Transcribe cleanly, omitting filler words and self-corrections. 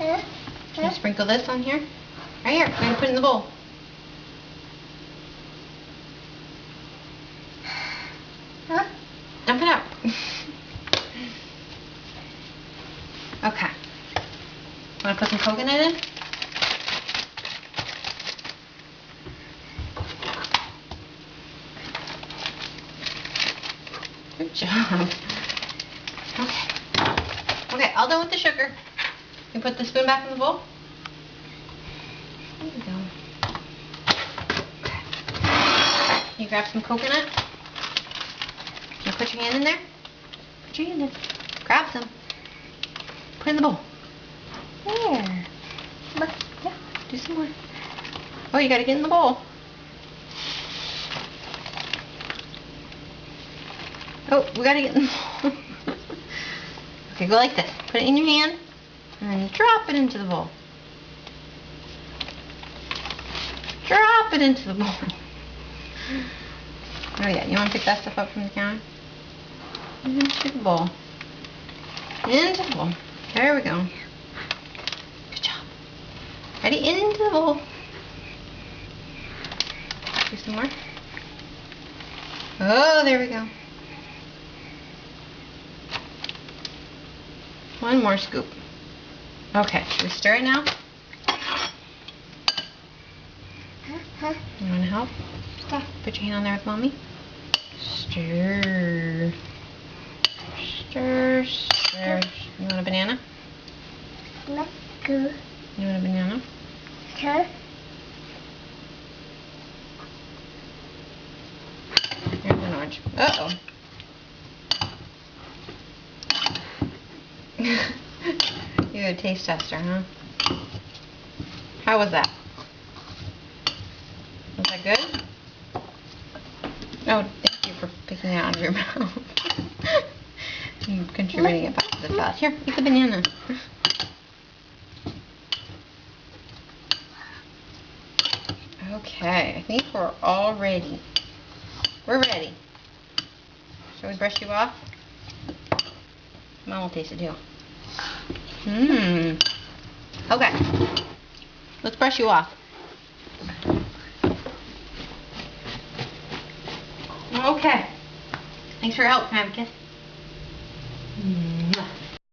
Can you sprinkle this on here? Right here. I'm going to put it in the bowl. Dump it out. Okay. Want to put some coconut in? Good job. Okay. Okay, all done with the sugar. You put the spoon back in the bowl. There we go. Okay. You grab some coconut. You put your hand in there. Put your hand in. Grab some. Put it in the bowl. There. Yeah, do some more. Oh, you gotta get in the bowl. Oh, we gotta get in the bowl. Okay, go like this. Put it in your hand, and then drop it into the bowl. Drop it into the bowl. Oh yeah, you want to pick that stuff up from the counter? Into the bowl. Into the bowl. There we go. Good job. Ready? Into the bowl. Do some more. Oh, there we go. One more scoop. Okay, should we stir it now? You want to help? Stop. Put your hand on there with Mommy. Stir. Stir, stir. You want a banana? Let's go. You want a banana? Stir. Here's an orange. Uh-oh. You're a taste tester, huh? How was that? Was that good? Oh, thank you for picking it out of your mouth. And contributing it back to the salad. Here, eat the banana. Okay, I think we're all ready. We're ready. Shall we brush you off? Mom will taste it too. Mmm. Okay. Let's brush you off. Okay. Thanks for your help. Can I have a kiss?